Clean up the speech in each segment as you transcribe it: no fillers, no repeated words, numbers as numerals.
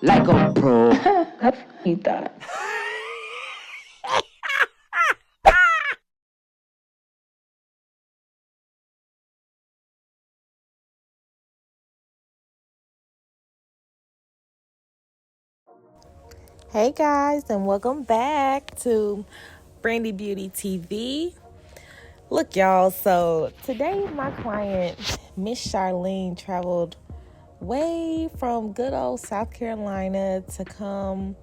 like a pro. You thought. Hey guys, and welcome back to Brandi Beauty TV. Look, y'all, so today my client, Miss Charlene, traveled way from good old South Carolina to come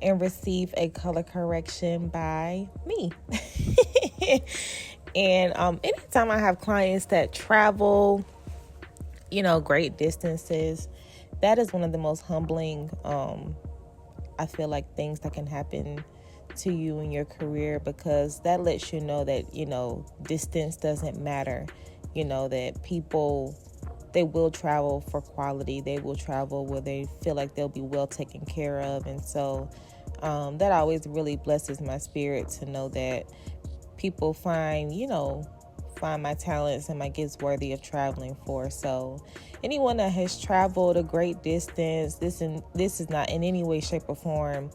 and receive a color correction by me. And anytime I have clients that travel, great distances, that is one of the most humbling I feel like things that can happen to you in your career, because that lets you know that, distance doesn't matter. That people, they will travel for quality. They will travel where they feel like they'll be well taken care of. And so that always really blesses my spirit to know that people find my talents and my gifts worthy of traveling for. So anyone that has traveled a great distance, this is not in any way, shape, or form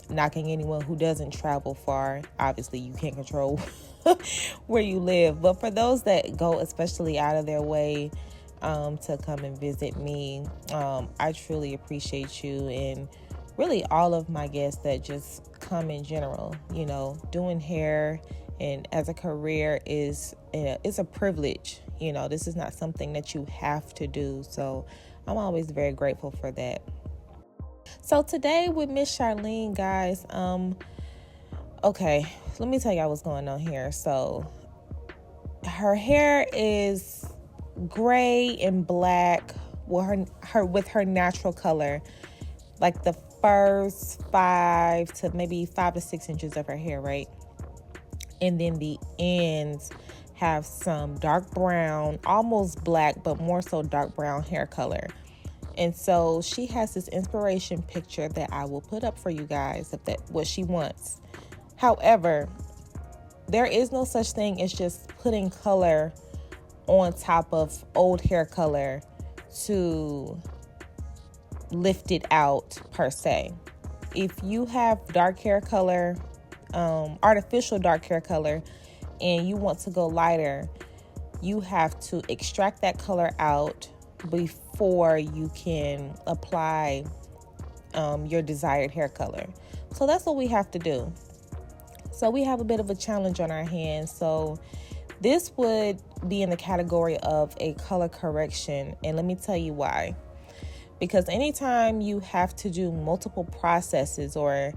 knocking anyone who doesn't travel far. Obviously, you can't control where you live, but for those that go especially out of their way to come and visit me, I truly appreciate you, and really all of my guests that just come in general. Doing hair and as a career is it's a privilege. This is not something that you have to do. So I'm always very grateful for that. So today with Miss Charlene, guys, okay, let me tell y'all what's going on here. So her hair is gray and black with her natural color, like the first 5 to 6 inches of her hair, right? And then the ends have some dark brown, almost black, but more so dark brown hair color. And so she has this inspiration picture that I will put up for you guys if that's what she wants. However, there is no such thing as just putting color on top of old hair color to lift it out per se. If you have dark hair color, artificial dark hair color, and you want to go lighter, you have to extract that color out before you can apply your desired hair color. So that's what we have to do. So we have a bit of a challenge on our hands. So this would be in the category of a color correction, and let me tell you why. Because anytime you have to do multiple processes, or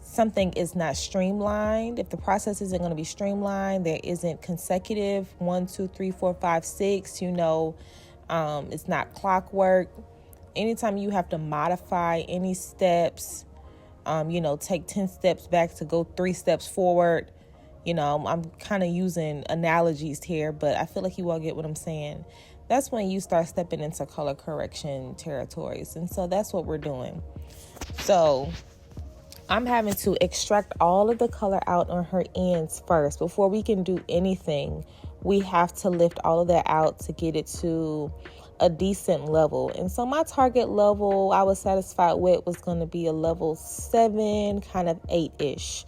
something is not streamlined, if the process isn't going to be streamlined, there isn't consecutive 1, 2, 3, 4, 5, 6, it's not clockwork. Anytime you have to modify any steps, take 10 steps back to go 3 steps forward. I'm kind of using analogies here, but I feel like you all get what I'm saying. That's when you start stepping into color correction territories. And so that's what we're doing. So I'm having to extract all of the color out on her ends first. Before we can do anything, we have to lift all of that out to get it to a decent level. And so my target level I was satisfied with was going to be a level 7, kind of 8-ish.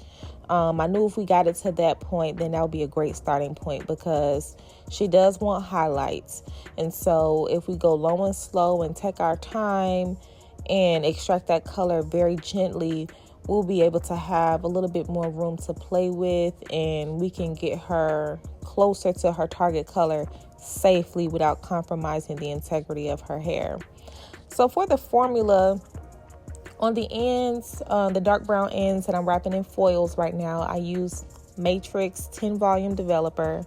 I knew if we got it to that point, then that would be a great starting point, because she does want highlights. And so if we go low and slow and take our time and extract that color very gently, we'll be able to have a little bit more room to play with, and we can get her closer to her target color safely without compromising the integrity of her hair. So for the formula, on the ends, the dark brown ends that I'm wrapping in foils right now, I use Matrix 10 volume developer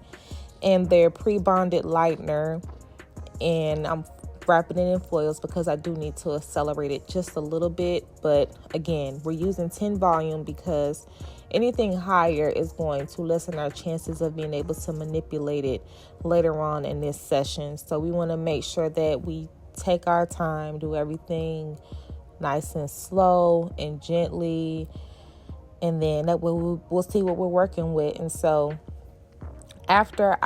and their pre-bonded lightener, and I'm wrapping it in foils because I do need to accelerate it just a little bit. But again, we're using 10 volume because anything higher is going to lessen our chances of being able to manipulate it later on in this session. So we want to make sure that we take our time, do everything nice and slow and gently, and then that we'll see what we're working with. And so after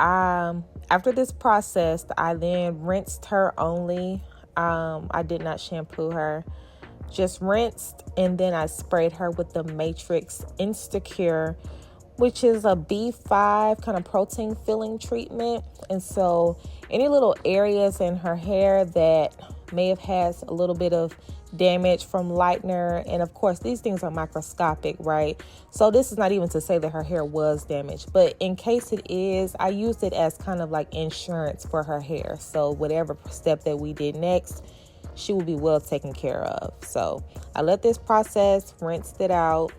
this process, I then rinsed her only. I did not shampoo her, just rinsed, and then I sprayed her with the Matrix Instacure, which is a B5 kind of protein filling treatment. And so any little areas in her hair that may have had a little bit of damage from Lightener, and of course these things are microscopic, right? So this is not even to say that her hair was damaged, but in case it is, I used it as kind of like insurance for her hair. So whatever step that we did next, she will be well taken care of. So I let this process, rinsed it out,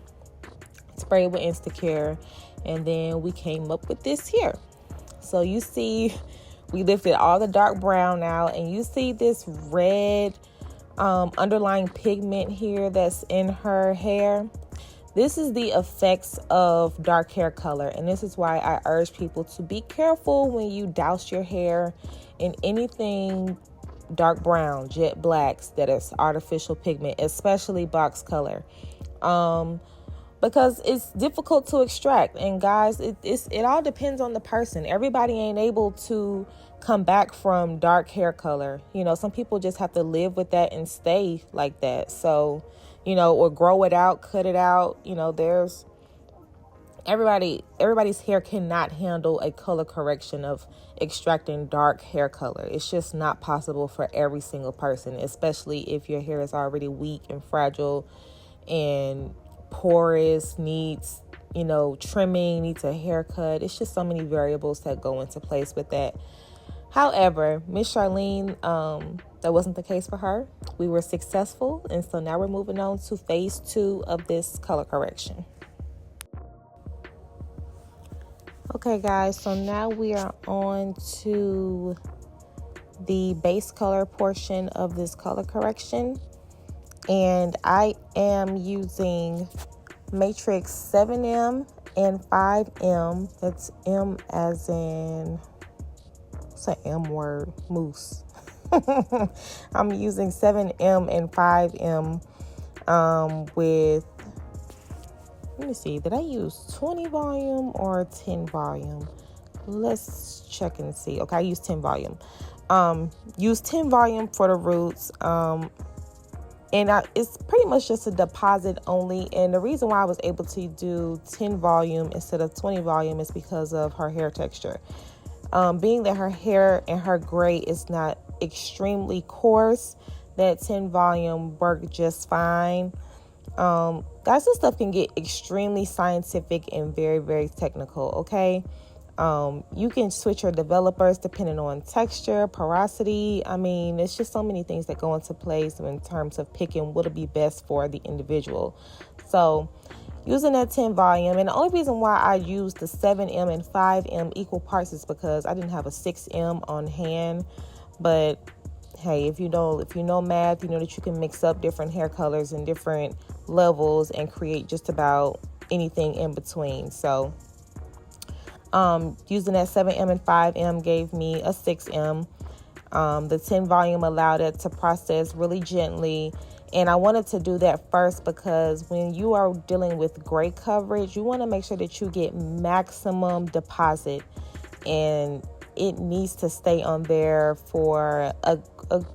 sprayed with Instacure, and then we came up with this here. So you see, we lifted all the dark brown out, and you see this red underlying pigment here that's in her hair. This is the effects of dark hair color, and this is why I urge people to be careful when you douse your hair in anything dark brown, jet blacks that is artificial pigment, especially box color, because it's difficult to extract. And guys, it all depends on the person. Everybody ain't able to come back from dark hair color. You know, some people just have to live with that and stay like that. So, you know, or grow it out, cut it out. You know, there's everybody's hair cannot handle a color correction of extracting dark hair color. It's just not possible for every single person, especially if your hair is already weak and fragile and porous, needs, you know, trimming, needs a haircut. It's just so many variables that go into place with that. However, Miss Charlene, that wasn't the case for her. We were successful, and so now we're moving on to phase 2 of this color correction. Okay, guys, so now we are on to the base color portion of this color correction, and I am using Matrix 7M and 5M. That's M as in, what's an M word? Moose. I'm using 7M and 5M with, let me see, did I use 20 volume or 10 volume? Let's check and see. Okay, I used 10 volume. Use 10 volume for the roots. It's pretty much just a deposit only. And the reason why I was able to do 10 volume instead of 20 volume is because of her hair texture. Being that her hair and her gray is not extremely coarse, that 10 volume worked just fine. Guys, this stuff can get extremely scientific and very, very technical, okay? You can switch your developers depending on texture, porosity. I mean, it's just so many things that go into place in terms of picking what'll be best for the individual. So using that 10 volume, and the only reason why I used the 7M and 5M equal parts is because I didn't have a 6M on hand. But hey, if you know math, you know that you can mix up different hair colors and different levels and create just about anything in between. So using that 7M and 5M gave me a 6M. The 10 volume allowed it to process really gently. And I wanted to do that first because when you are dealing with gray coverage, you want to make sure that you get maximum deposit. And it needs to stay on there for a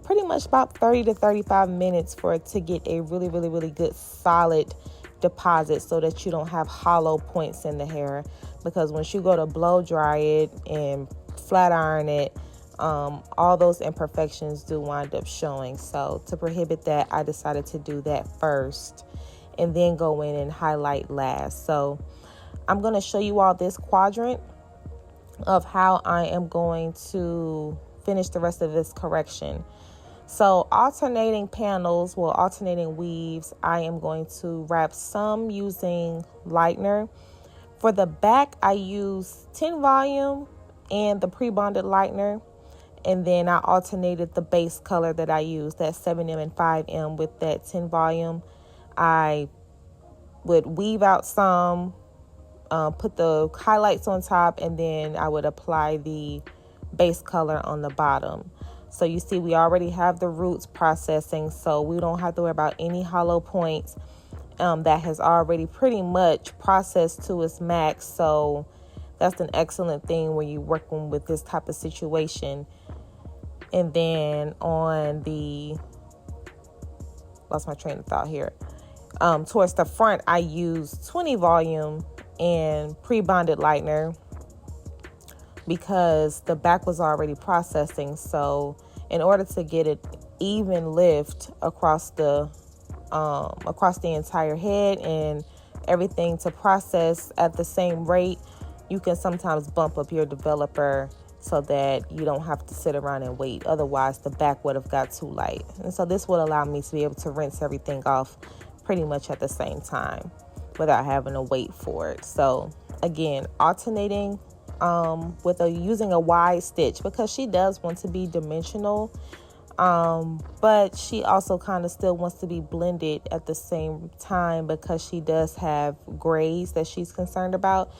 pretty much about 30 to 35 minutes for it to get a really, really, really good solid deposit so that you don't have hollow points in the hair. Because once you go to blow dry it and flat iron it, all those imperfections do wind up showing. So to prohibit that, I decided to do that first and then go in and highlight last. So I'm going to show you all this quadrant of how I am going to finish the rest of this correction. So alternating panels, alternating weaves, I am going to wrap some using Lightener. For the back, I use 10 volume and the pre-bonded Lightener. And then I alternated the base color that I used, that 7M and 5M with that 10 volume. I would weave out some, put the highlights on top, and then I would apply the base color on the bottom. So you see we already have the roots processing, so we don't have to worry about any hollow points. That has already pretty much processed to its max. So that's an excellent thing when you're working with this type of situation. And then on the, lost my train of thought here. Towards the front, I used 20 volume and pre-bonded lightener because the back was already processing. So in order to get it even lift across the entire head and everything to process at the same rate, you can sometimes bump up your developer so that you don't have to sit around and wait. Otherwise, the back would have got too light. And so this would allow me to be able to rinse everything off pretty much at the same time without having to wait for it. So again, alternating using a wide stitch because she does want to be dimensional. But she also kind of still wants to be blended at the same time because she does have grays that she's concerned about.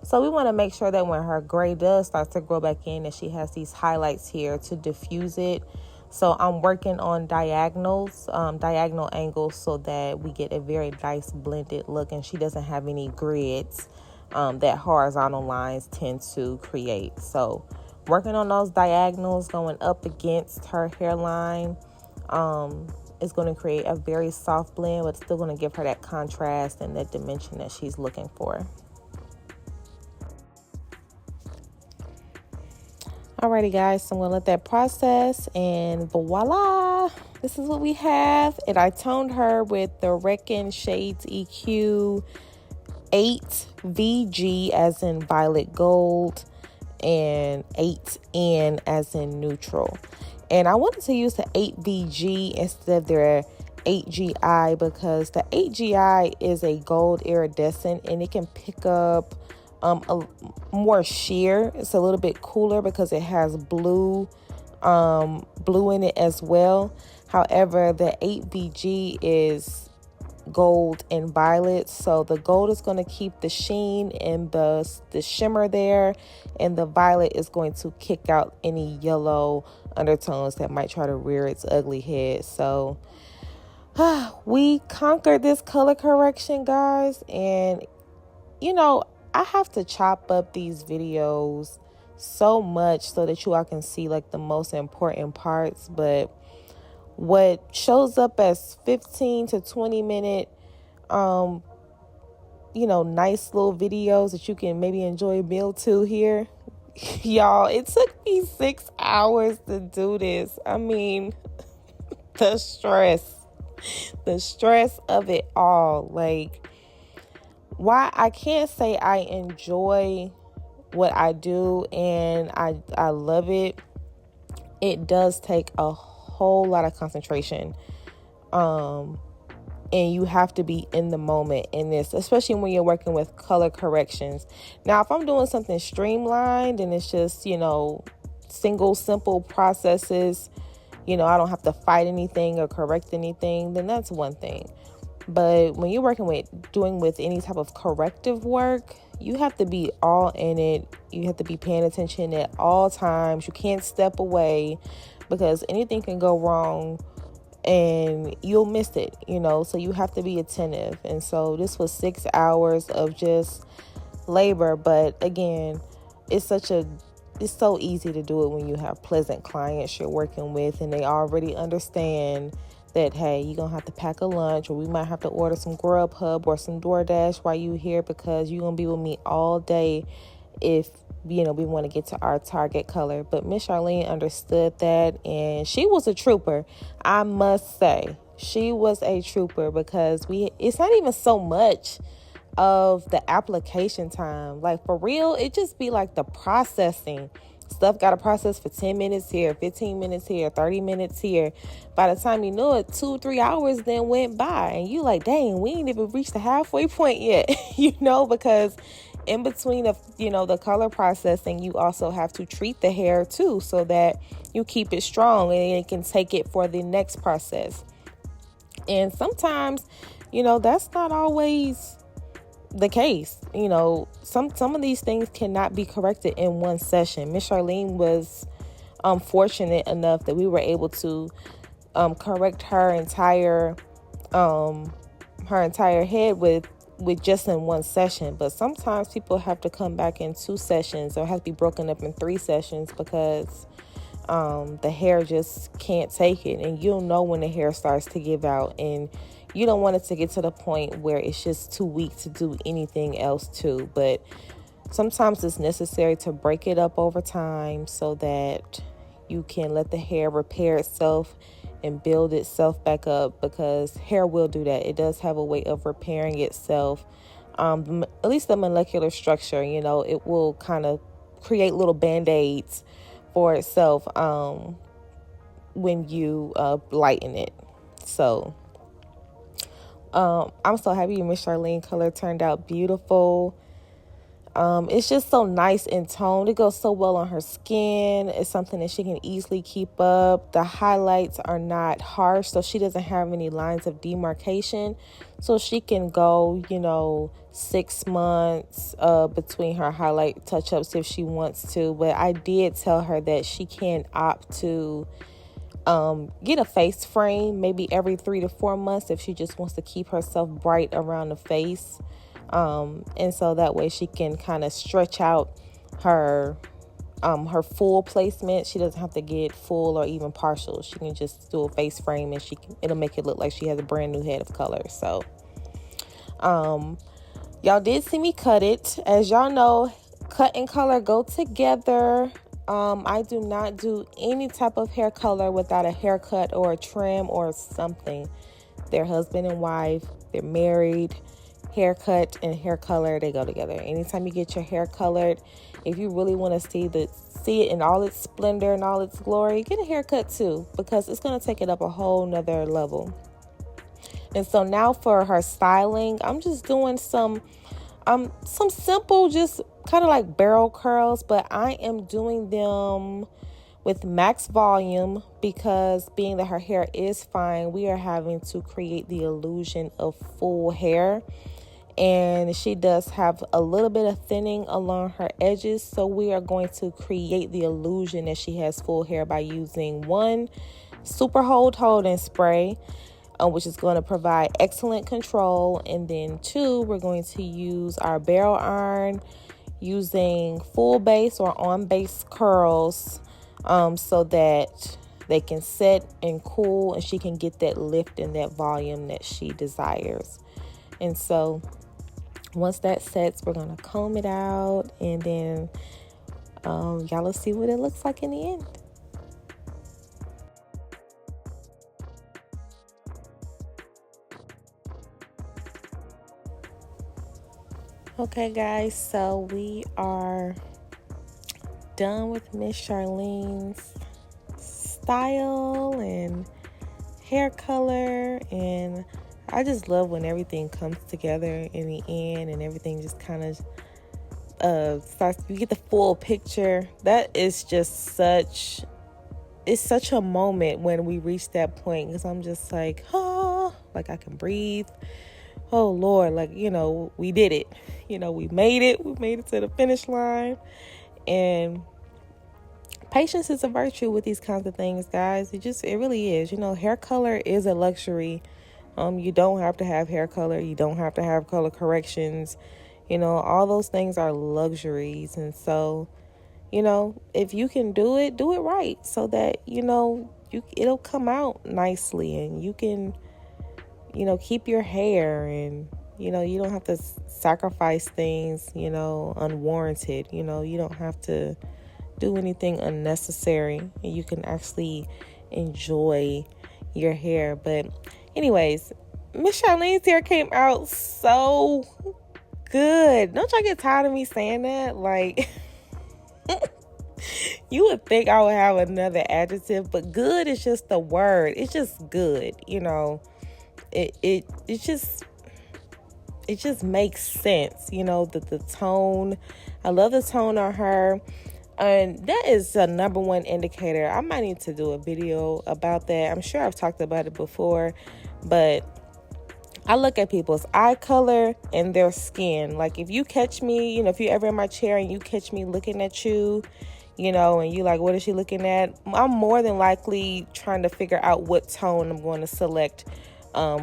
So we want to make sure that when her gray does start to grow back in, that she has these highlights here to diffuse it. So I'm working on diagonal angles so that we get a very nice blended look and she doesn't have any grids that horizontal lines tend to create. So working on those diagonals going up against her hairline is going to create a very soft blend, but still going to give her that contrast and that dimension that she's looking for. Alrighty guys, so I'm going to let that process and voila, this is what we have. And I toned her with the Redken Shades EQ 8 VG as in violet gold and 8N as in neutral. And I wanted to use the 8VG instead of their 8GI because the 8GI is a gold iridescent and it can pick up a more sheer. It's a little bit cooler because it has blue in it as well. However, the 8VG is gold and violet, so the gold is going to keep the sheen and the shimmer there, and the violet is going to kick out any yellow undertones that might try to rear its ugly head. So we conquered this color correction, guys, and you know, I have to chop up these videos so much so that you all can see like the most important parts, but what shows up as 15 to 20 minute nice little videos that you can maybe enjoy a meal to here, y'all, it took me 6 hours to do this. I mean, the stress of it all, like, why I can't say I enjoy what I do and I love it. It does take a whole lot of concentration. And you have to be in the moment in this, especially when you're working with color corrections. Now, if I'm doing something streamlined and it's just, simple processes, I don't have to fight anything or correct anything, then that's one thing. But when you're working with any type of corrective work, you have to be all in it. You have to be paying attention at all times. You can't step away because anything can go wrong and you'll miss it, so you have to be attentive. And so this was 6 hours of just labor. But again, it's so easy to do it when you have pleasant clients you're working with and they already understand that, hey, you're going to have to pack a lunch, or we might have to order some Grubhub or some DoorDash while you're here because you're going to be with me all day if, we want to get to our target color. But Miss Charlene understood that, and she was a trooper. I must say, she was a trooper because it's not even so much of the application time. Like, for real, it just be like the processing. Stuff got to process for 10 minutes here, 15 minutes here, 30 minutes here. By the time you know it, 2-3 hours then went by. And you like, dang, we ain't even reached the halfway point yet, because in between the color processing, you also have to treat the hair too so that you keep it strong and it can take it for the next process. And sometimes, that's not always the case. Some of these things cannot be corrected in one session. Miss Charlene was fortunate enough that we were able to correct her entire head with just in one session. But sometimes people have to come back in 2 sessions or have to be broken up in 3 sessions because The hair just can't take it, and you'll know when the hair starts to give out, and you don't want it to get to the point where it's just too weak to do anything else too. But sometimes it's necessary to break it up over time so that you can let the hair repair itself and build itself back up, because hair will do that. It does have a way of repairing itself. At least the molecular structure, it will kind of create little band-aids for itself when you lighten it. So I'm so happy Miss Charlene color turned out beautiful. It's just so nice and toned. It goes so well on her skin. It's something that she can easily keep up. The highlights are not harsh, so she doesn't have any lines of demarcation. So she can go, 6 months between her highlight touch-ups if she wants to. But I did tell her that she can opt to get a face frame maybe every 3 to 4 months if she just wants to keep herself bright around the face. And so that way she can kind of stretch out her full placement. She doesn't have to get full or even partial. She can just do a face frame, and it'll make it look like she has a brand new head of color. So y'all did see me cut it. As y'all know, cut and color go together. I do not do any type of hair color without a haircut or a trim or something. They're husband and wife, they're married. Haircut and hair color, they go together. Anytime you get your hair colored, if you really want to see it in all its splendor and all its glory, get a haircut too, because it's going to take it up a whole nother level. And so now for her styling, I'm just doing some simple, just kind of like barrel curls, but I am doing them with max volume, because being that her hair is fine, we are having to create the illusion of full hair. And she does have a little bit of thinning along her edges, so we are going to create the illusion that she has full hair by using 1, super holding spray, which is going to provide excellent control, and then 2, we're going to use our barrel iron using full base or on base curls, so that they can set and cool, and she can get that lift and that volume that she desires. And so once that sets, we're going to comb it out, and then y'all will see what it looks like in the end. Okay, guys, so we are done with Miss Charlene's style and hair color, and I just love when everything comes together in the end and everything just kind of starts, you get the full picture. That is just it's such a moment when we reach that point, because I'm just like, like I can breathe. Oh Lord, like, we did it. We made it to the finish line. And patience is a virtue with these kinds of things, guys. It really is. Hair color is a luxury. You don't have to have hair color. You don't have to have color corrections. All those things are luxuries. And so, if you can do it right, so that, it'll come out nicely, and you can, keep your hair, and, you don't have to sacrifice things, unwarranted. You don't have to do anything unnecessary, and you can actually enjoy your hair. But anyways, Miss Charlene's hair came out so good. Don't y'all get tired of me saying that? Like, you would think I would have another adjective, but good is just the word. It's just good, It just makes sense, the tone. I love the tone on her. And that is the number one indicator. I might need to do a video about that. I'm sure I've talked about it before, but I look at people's eye color and their skin. Like, if you catch me, if you're ever in my chair and you catch me looking at you, and you like, what is she looking at? I'm more than likely trying to figure out what tone I'm going to select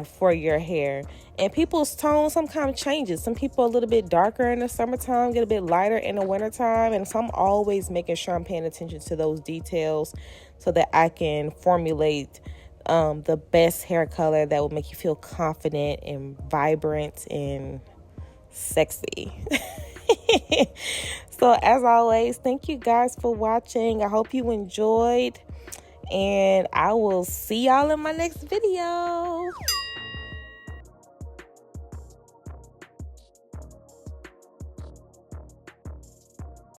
for your hair. And people's tone sometimes changes. Some people are a little bit darker in the summertime, get a bit lighter in the wintertime. And so I'm always making sure I'm paying attention to those details so that I can formulate the best hair color that will make you feel confident and vibrant and sexy. So as always, thank you guys for watching. I hope you enjoyed, and I will see y'all in my next video.